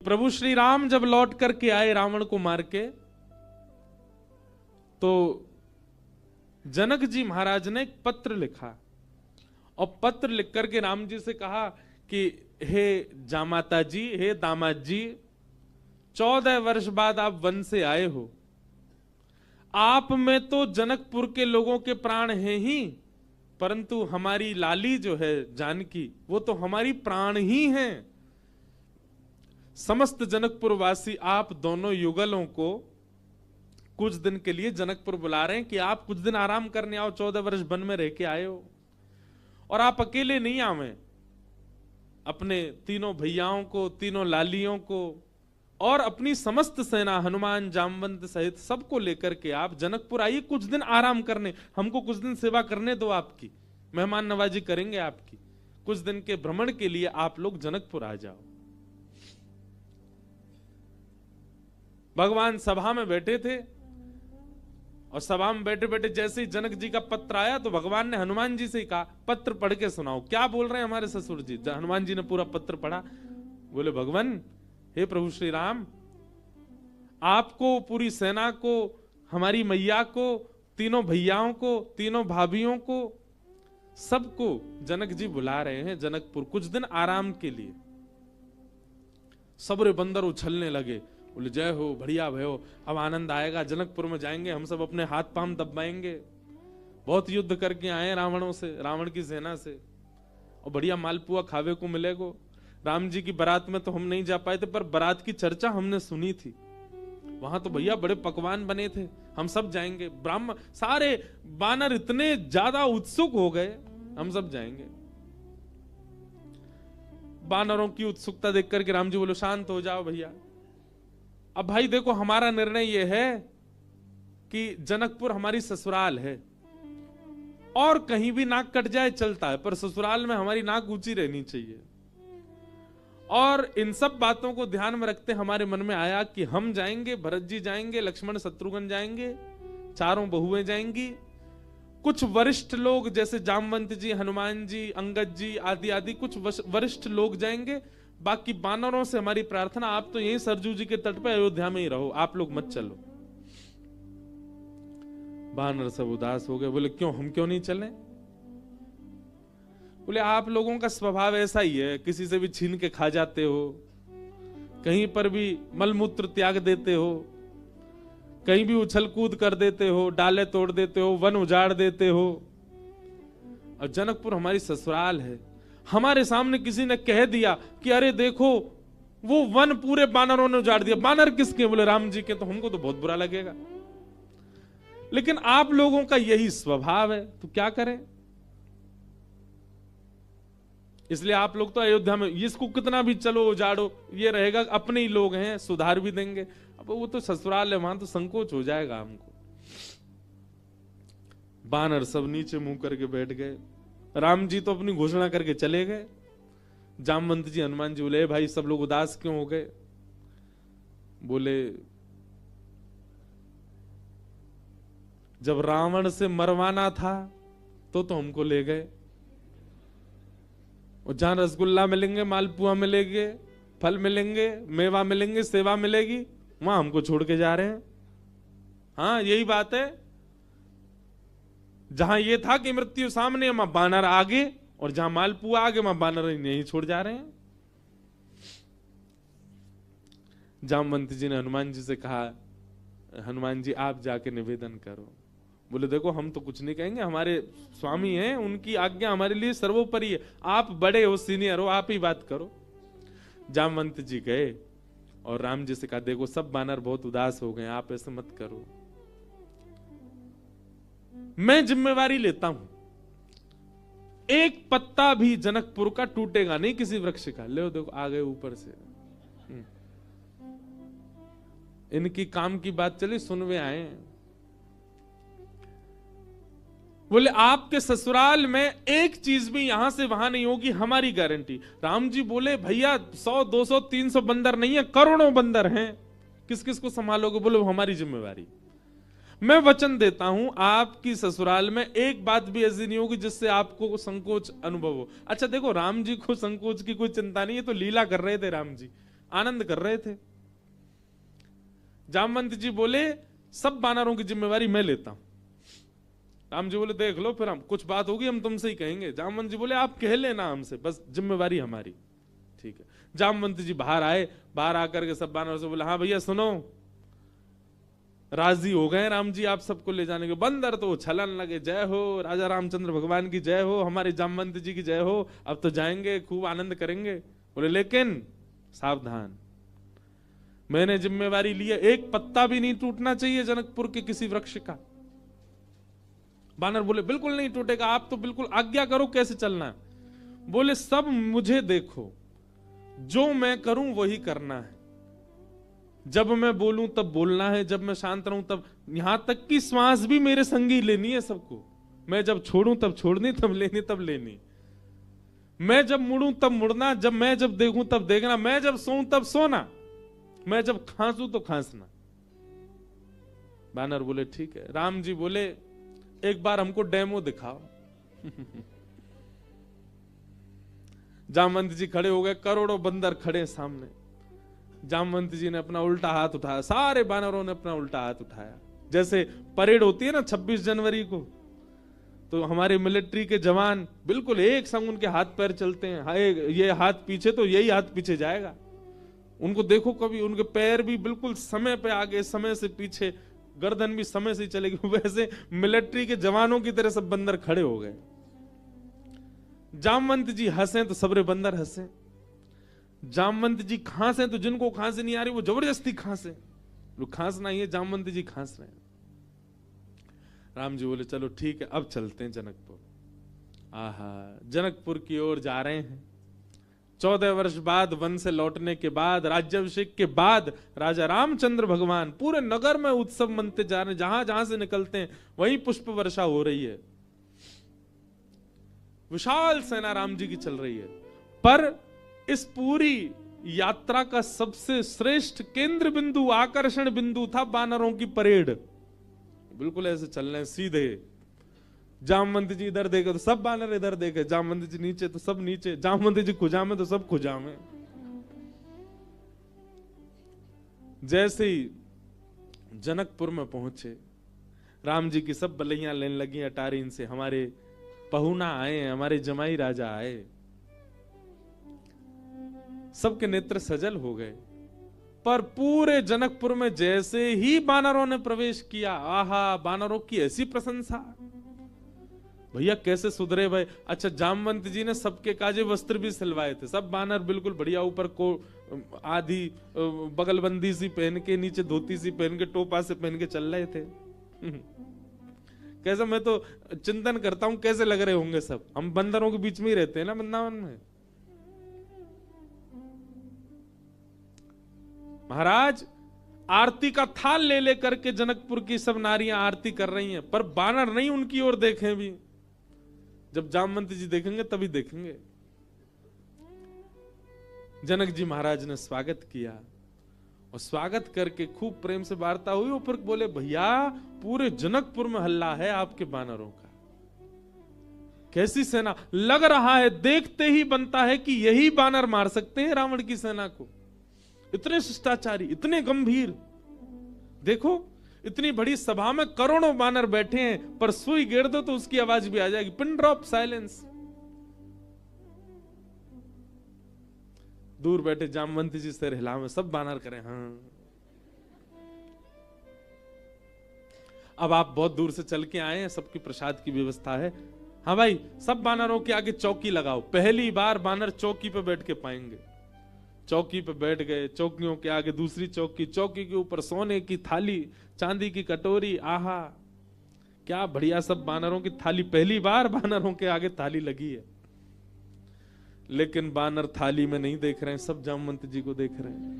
प्रभु श्री राम जब लौट करके आए रावण को मार के, तो जनक जी महाराज ने एक पत्र लिखा और पत्र लिख करके राम जी से कहा कि हे जामाता जी, हे दामाद जी, 14 वर्ष बाद आप वन से आए हो। आप में तो जनकपुर के लोगों के प्राण हैं ही, परंतु हमारी लाली जो है जानकी, वो तो हमारी प्राण ही हैं। समस्त जनकपुर वासी आप दोनों युगलों को कुछ दिन के लिए जनकपुर बुला रहे हैं कि आप कुछ दिन आराम करने आओ। 14 वर्ष वन में रह के आए हो और आप अकेले नहीं आवे, अपने तीनों भैयाओं को, तीनों लालियों को और अपनी समस्त सेना हनुमान जामवंत सहित सबको लेकर के आप जनकपुर आइए, कुछ दिन आराम करने। हमको कुछ दिन सेवा करने दो, आपकी मेहमान नवाजी करेंगे आपकी। कुछ दिन के भ्रमण के लिए आप लोग जनकपुर आ जाओ। भगवान सभा में बैठे थे और सभा में बैठे बैठे जैसे ही जनक जी का पत्र आया तो भगवान ने हनुमान जी से कहा, पत्र पढ़ के सुनाओ, क्या बोल रहे हैं हमारे ससुर जी। हनुमान जी ने पूरा पत्र पढ़ा। बोले, भगवान, हे प्रभु श्री राम, आपको, पूरी सेना को, हमारी मैया को, तीनों भैयाओं को, तीनों भाभियों को, सबको जनक जी बुला रहे हैं जनकपुर कुछ दिन आराम के लिए। सबरे बंदर उछलने लगे, बोले जय हो, बढ़िया भयो, अब आनंद आएगा, जनकपुर में जाएंगे, हम सब अपने हाथ पांव दबाएंगे। बहुत युद्ध करके आए रावणों से, रावण की सेना से, और बढ़िया मालपुआ खावे को मिलेगा। राम जी की बारात में तो हम नहीं जा पाए थे, पर बारात की चर्चा हमने सुनी थी। वहां तो भैया बड़े पकवान बने थे, हम सब जाएंगे। ब्राह्मण सारे बानर इतने ज्यादा उत्सुक हो गए, हम सब जाएंगे। बानरों की उत्सुकता देख करके राम जी बोले, शांत हो जाओ भैया। अब भाई देखो, हमारा निर्णय यह है कि जनकपुर हमारी ससुराल है और कहीं भी नाक कट जाए चलता है, पर ससुराल में हमारी नाक ऊंची रहनी चाहिए। और इन सब बातों को ध्यान में रखते हमारे मन में आया कि हम जाएंगे, भरत जी जाएंगे, लक्ष्मण शत्रुघ्न जाएंगे, चारों बहुएं जाएंगी, कुछ वरिष्ठ लोग जैसे जामवंत जी, हनुमान जी, अंगद जी आदि आदि कुछ वरिष्ठ लोग जाएंगे। बाकी बानरों से हमारी प्रार्थना, आप तो यहीं सरजू जी के तट पे अयोध्या में ही रहो, आप लोग मत चलो। बानर सब उदास हो गए, बोले क्यों, हम क्यों नहीं चलें? बोले आप लोगों का स्वभाव ऐसा ही है, किसी से भी छीन के खा जाते हो, कहीं पर भी मलमूत्र त्याग देते हो, कहीं भी उछल कूद कर देते हो, डाले तोड़ देते हो, वन उजाड़ देते हो। और जनकपुर हमारी ससुराल है। हमारे सामने किसी ने कह दिया कि अरे देखो, वो वन पूरे बानरों ने उजाड़ दिया। बानर किसके? बोले राम जी के। तो हमको तो बहुत बुरा लगेगा, लेकिन आप लोगों का यही स्वभाव है, तो क्या करें? इसलिए आप लोग तो अयोध्या में, इसको कितना भी चलो उजाड़ो, ये रहेगा अपने ही लोग हैं, सुधार भी देंगे। अब वो तो ससुराल है, वहां तो संकोच हो जाएगा हमको। बानर सब नीचे मुंह करके बैठ गए। राम जी तो अपनी घोषणा करके चले गए। जामवंत जी, हनुमान जी बोले, भाई सब लोग उदास क्यों हो गए? बोले, जब रावण से मरवाना था तो हमको ले गए, और जहां रसगुल्ला मिलेंगे, मालपुआ मिलेंगे, फल मिलेंगे, मेवा मिलेंगे, सेवा मिलेगी, वहां हमको छोड़ के जा रहे हैं। हाँ, यही बात है। जहां ये था कि मृत्यु सामने, वहां बानर आगे, और जहां मालपुआ आगे, वहां बानर नहीं छोड़ जा रहे हैं। जामवंत जी ने हनुमान जी से कहा, हनुमान जी आप जाके निवेदन करो। बोले देखो, हम तो कुछ नहीं कहेंगे, हमारे स्वामी हैं, उनकी आज्ञा हमारे लिए सर्वोपरि है। आप बड़े हो, सीनियर हो, आप ही बात करो। जामवंत जी गए और राम जी से कहा, देखो सब बानर बहुत उदास हो गए, आप ऐसे मत करो, मैं जिम्मेवारी लेता हूं, एक पत्ता भी जनकपुर का टूटेगा नहीं किसी वृक्ष का। ले देखो, आ गए ऊपर से। इनकी काम की बात चली, सुनवे आए। बोले आपके ससुराल में एक चीज भी यहां से वहां नहीं होगी, हमारी गारंटी। राम जी बोले, भैया 100, 200, 300 बंदर नहीं है, करोड़ों बंदर हैं, किस किस को संभालोगे? बोले हमारी जिम्मेवारी। मैं वचन देता हूं, आपकी ससुराल में एक बात भी ऐसी नहीं होगी जिससे आपको संकोच अनुभव हो। अच्छा देखो, राम जी को संकोच की कोई चिंता नहीं है, तो लीला कर रहे थे राम जी। आनंद कर रहे थे। जामवंत जी बोले सब बानरों की जिम्मेवारी मैं लेता हूं। राम जी बोले देख लो, फिर हम कुछ बात होगी हम तुमसे ही कहेंगे। जामवंत जी बोले आप कह लेना हमसे, बस जिम्मेवारी हमारी। ठीक है। जामवंत जी बाहर आए, बाहर आकर के सब बानरों से बोले हाँ भैया सुनो, राजी हो गए राम जी आप सबको ले जाने के। बंदर तो छलन लगे, जय हो राजा रामचंद्र भगवान की जय हो, हमारे जामवंत जी की जय हो, अब तो जाएंगे खूब आनंद करेंगे। बोले लेकिन सावधान, मैंने जिम्मेवारी ली है, एक पत्ता भी नहीं टूटना चाहिए जनकपुर के किसी वृक्ष का। बानर बोले बिल्कुल नहीं टूटेगा, आप तो बिल्कुल आज्ञा करो कैसे चलना है। बोले सब मुझे देखो, जो मैं करूं वही करना है, जब मैं बोलूं तब बोलना है, जब मैं शांत रहूं तब, यहां तक कि श्वास भी मेरे संगी लेनी है सबको। मैं जब छोड़ूं तब छोड़नी, तब लेनी तब लेनी, मैं जब मुड़ूं तब मुड़ना, मैं जब देखूं तब देखना, मैं जब सोऊं तब सोना, मैं जब खांसूं तो खांसना। बानर बोले ठीक है। राम जी बोले एक बार हमको डेमो दिखाओ। जामवंत जी खड़े हो गए, करोड़ों बंदर खड़े सामने। जामवंत जी ने अपना उल्टा हाथ उठाया, सारे बानरों ने अपना उल्टा हाथ उठाया। जैसे परेड होती है ना 26 जनवरी को, तो हमारे मिलिट्री के जवान बिल्कुल एक संग उनके हाथ पैर चलते हैं, हाय ये हाथ पीछे तो यही हाथ पीछे जाएगा। उनको देखो कभी, उनके पैर भी बिल्कुल समय पे आगे समय से पीछे, गर्दन भी समय से चलेगी। वैसे मिलिट्री के जवानों की तरह सब बंदर खड़े हो गए। जामवंत जी हंसे तो सबरे बंदर हंसे। जामवंत जी खांसे तो जिनको खांसी नहीं आ रही वो जबरदस्ती खांसे। लोग खांसना ही है, जामवंत जी खांस रहे हैं। राम जी बोले चलो ठीक है, अब चलते हैं जनकपुर। आहा, जनकपुर की ओर जा रहे हैं। 14 वर्ष बाद वन से लौटने के बाद, राज्याभिषेक के बाद राजा रामचंद्र भगवान पूरे नगर में उत्सव मनते जा रहे हैं। जहां जहां से निकलते हैं वहीं पुष्प वर्षा हो रही है, विशाल सेना राम जी की चल रही है। पर इस पूरी यात्रा का सबसे श्रेष्ठ केंद्र बिंदु, आकर्षण बिंदु था बानरों की परेड। बिल्कुल ऐसे चल रहे हैं सीधे। जामवंत जी इधर देखे तो सब बानर इधर देखे, जामवंत जी नीचे तो सब नीचे, जामवंत जी खुजा में तो सब खुजा में। जैसे ही जनकपुर में पहुंचे, राम जी की सब बलैया लेने लगी अटारी इनसे, हमारे पहुना आए, हमारे जमाई राजा आए। सबके नेत्र सजल हो गए। पर पूरे जनकपुर में जैसे ही बानरों ने प्रवेश किया, आहा, बानरों की ऐसी प्रशंसा, भैया कैसे सुधरे भाई। अच्छा, जामवंत जी ने सबके काजे वस्त्र भी सिलवाए थे। सब बानर बिल्कुल बढ़िया, ऊपर को आधी बगलबंदी सी पहन के, नीचे धोती सी पहन के, टोपा से पहन के चल रहे थे। कैसा, मैं तो चिंतन करता हूं कैसे लग रहे होंगे सब। हम बंदरों के बीच में ही रहते हैं ना वृंदावन में। महाराज आरती का थाल ले लेकर के जनकपुर की सब नारियां आरती कर रही हैं, पर बानर नहीं उनकी ओर देखें भी। जब जामवंत जी देखेंगे तभी देखेंगे। जनक जी महाराज ने स्वागत किया और स्वागत करके खूब प्रेम से वार्ता हुई। ऊपर बोले भैया पूरे जनकपुर में हल्ला है आपके बानरों का, कैसी सेना, लग रहा है देखते ही बनता है कि यही बानर मार सकते हैं रावण की सेना को। इतने शिष्टाचारी, इतने गंभीर। देखो इतनी बड़ी सभा में करोड़ों बानर बैठे हैं, पर सुई गिर दो तो उसकी आवाज भी आ जाएगी। Pin drop silence. दूर बैठे जामवंत जी सिर हिलावे, सब बानर करें हाँ। अब आप बहुत दूर से चल के आए हैं, सबकी प्रसाद की व्यवस्था है। हाँ भाई, सब बानरों के आगे चौकी लगाओ। पहली बार बानर चौकी पे बैठ के पाएंगे। चौकी पे बैठ गए, चौकियों के आगे दूसरी चौकी, चौकी के ऊपर सोने की थाली, चांदी की कटोरी। आहा क्या बढ़िया, सब बानरों की थाली। पहली बार बानरों के आगे थाली लगी है। लेकिन बानर थाली में नहीं देख रहे हैं, सब जामवंत जी को देख रहे हैं।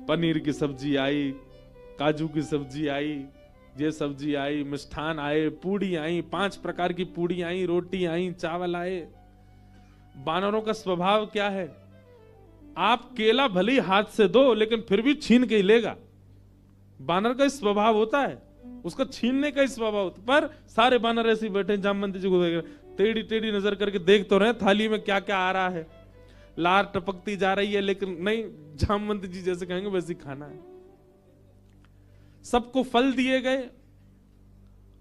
पनीर की सब्जी आई, काजू की सब्जी आई, ये सब्जी आई, मिष्ठान आए, पूड़ी आई, 5 प्रकार की पूड़ी आई, रोटी आई, चावल आए। बानरों का स्वभाव क्या है, आप केला भले ही हाथ से दो लेकिन फिर भी छीन के ही लेगा। बानर का स्वभाव होता है, उसका छीनने का ही स्वभाव होता। पर सारे बानर ऐसे बैठे जामवंत जी को देख रहे, टेढ़ी टेढ़ी नजर करके देख तो रहे थाली में क्या क्या आ रहा है, लार टपकती जा रही है, लेकिन नहीं, जामवंत जी जैसे कहेंगे वैसे खाना है। सबको फल दिए गए,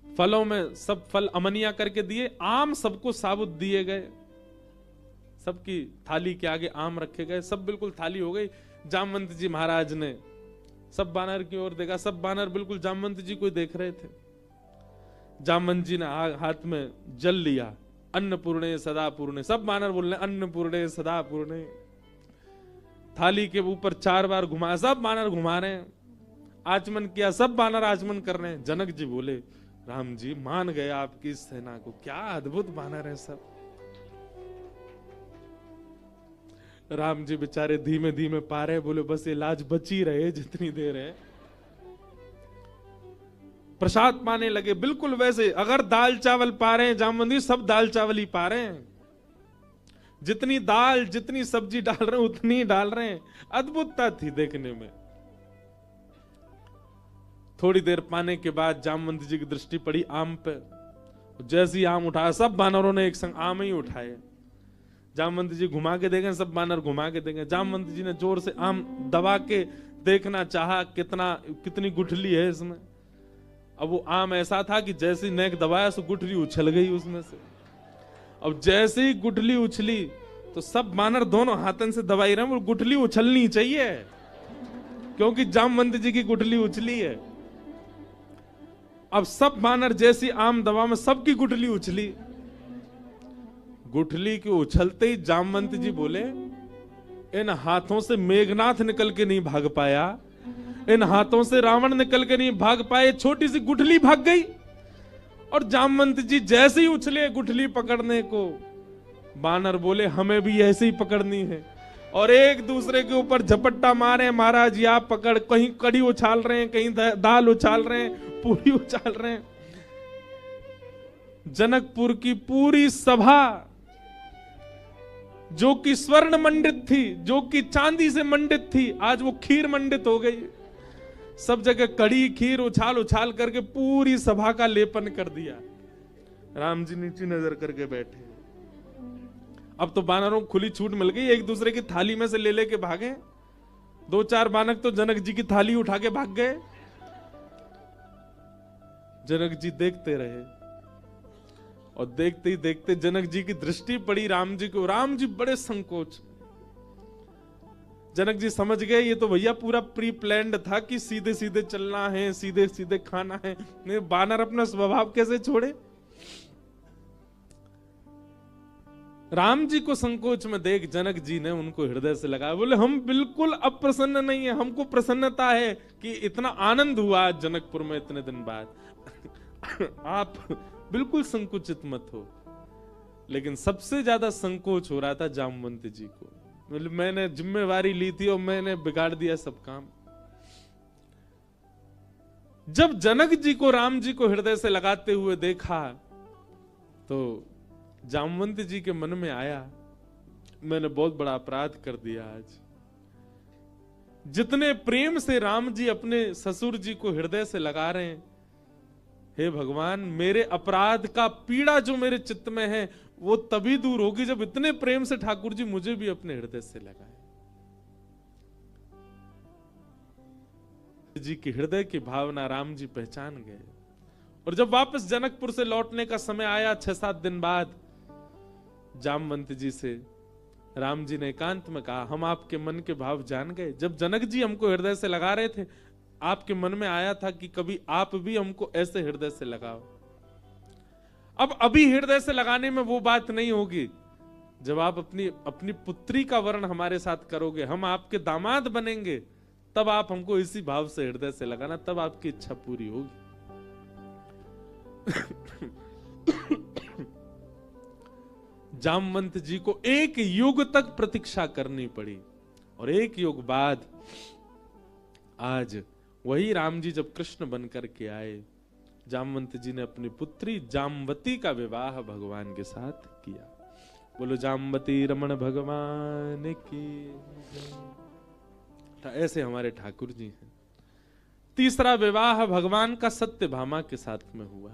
फलों में सब फल अमनिया करके दिए, आम सबको साबुत दिए गए, सबकी थाली के आगे आम रखे गए, सब बिल्कुल थाली हो गई। जामवंत जी महाराज ने सब बानर की ओर देखा, सब बानर बिल्कुल जामवंत जी को देख रहे थे। जामवंत जी ने हाथ में जल लिया, अन्नपूर्णे सदा पूर्णे, सब बानर बोल रहे अन्नपूर्णे सदा पूर्णे। थाली के ऊपर 4 बार घुमाया, सब बानर घुमा रहे हैं, आचमन किया, सब बानर आचमन कर रहे हैं। जनक जी बोले राम जी मान गए आपकी इस सेना को, क्या अद्भुत बानर है सब। राम जी बेचारे धीमे धीमे पा रहे, बोले बस ये लाज बची रहे जितनी देर है। प्रसाद पाने लगे बिल्कुल वैसे, अगर दाल चावल पा रहे हैं जामवंती, सब दाल चावल ही पा रहे हैं, जितनी दाल जितनी सब्जी डाल रहे हैं उतनी डाल रहे हैं। अद्भुतता थी देखने में। थोड़ी देर पाने के बाद जामवंत जी की दृष्टि पड़ी आम पे, जैसे ही आम उठाया सब बानरों ने एक संग आम ही उठाए। जामवंत जी घुमा के देखें, सब बानर घुमा के देखें। जामवंत जी ने जोर से आम दबा के देखना चाहा कितनी गुठली है इसमें। अब वो आम ऐसा था कि जैसे ही नेक दबाया तो गुठली उछल गई उसमें से। अब जैसे ही गुठली उछली तो सब बानर दोनों हाथन से दबाई रहे, वो गुठली उछलनी चाहिए क्योंकि जामवंत जी की गुठली उछली है। अब सब बानर जैसी आम दबा में सबकी गुठली उछली। गुठली के उछलते ही जामवंत जी बोले इन हाथों से मेघनाथ निकल के नहीं भाग पाया, इन हाथों से रावण निकल के नहीं भाग पाए, छोटी सी गुठली भाग गई। और जामवंत जी जैसे ही उछले गुठली पकड़ने को, बानर बोले हमें भी ऐसे ही पकड़नी है, और एक दूसरे के ऊपर झपट्टा मारे। महाराज या पकड़, कहीं कड़ी उछाल रहे हैं, कहीं दाल उछाल रहे हैं, पूरी उछाल रहे हैं। जनकपुर की पूरी सभा जो कि स्वर्ण मंडित थी, जो कि चांदी से मंडित थी, आज वो खीर मंडित हो गई। सब जगह कड़ी खीर उछाल उछाल करके पूरी सभा का लेपन कर दिया। राम जी नीचे नजर करके बैठे। अब तो बानरों को खुली छूट मिल गई, एक दूसरे की थाली में से ले लेके भागे। 2-4 बानर तो जनक जी की थाली उठा के भाग गए। जनक जी देखते रहे और देखते ही देखते जनक जी की दृष्टि पड़ी राम जी को। राम जी बड़े संकोच। जनक जी समझ गए ये तो भैया पूरा प्री प्लान्ड था कि सीधे सीधे चलना है, सीधे सीधे खाना है। नहीं, बानर अपना स्वभाव कैसे छोड़े। राम जी को संकोच में देख जनक जी ने उनको हृदय से लगाया, बोले हम बिल्कुल अप्रसन्न नहीं है, हमको प्रसन्नता है कि इतना आनंद हुआ आज जनकपुर में इतने दिन बाद। आप बिल्कुल संकुचित मत हो। लेकिन सबसे ज्यादा संकोच हो रहा था जामवंत जी को। मैंने जिम्मेवारी ली थी और मैंने बिगाड़ दिया सब काम। जब जनक जी को राम जी को हृदय से लगाते हुए देखा तो जामवंत जी के मन में आया मैंने बहुत बड़ा अपराध कर दिया आज। जितने प्रेम से राम जी अपने ससुर जी को हृदय से लगा रहे हैं, हे भगवान मेरे अपराध का पीड़ा जो मेरे चित्त में है वो तभी दूर होगी जब इतने प्रेम से ठाकुर जी मुझे भी अपने हृदय से लगाए। जी की हृदय की भावना राम जी पहचान गए। और जब वापस जनकपुर से लौटने का समय आया 6-7 दिन बाद, जामवंत जी से राम जी ने एकांत में कहा हम आपके मन के भाव जान गए। जब जनक जी हमको हृदय से लगा रहे थे, आपके मन में आया था कि कभी आप भी हमको ऐसे हृदय से लगाओ। अब अभी हृदय से लगाने में वो बात नहीं होगी। जब आप अपनी पुत्री का वर्ण हमारे साथ करोगे, हम आपके दामाद बनेंगे, तब आप हमको इसी भाव से हृदय से लगाना, तब आपकी इच्छा पूरी होगी। जामवंत जी को 1 युग तक प्रतीक्षा करनी पड़ी और 1 युग बाद आज वही राम जी जब कृष्ण बनकर के आए, जामवंत जी ने अपनी पुत्री जामवती का विवाह भगवान के साथ किया। बोलो जामवती रमण भगवान की। ऐसे हमारे ठाकुर जी हैं। तीसरा विवाह भगवान का सत्यभामा के साथ में हुआ।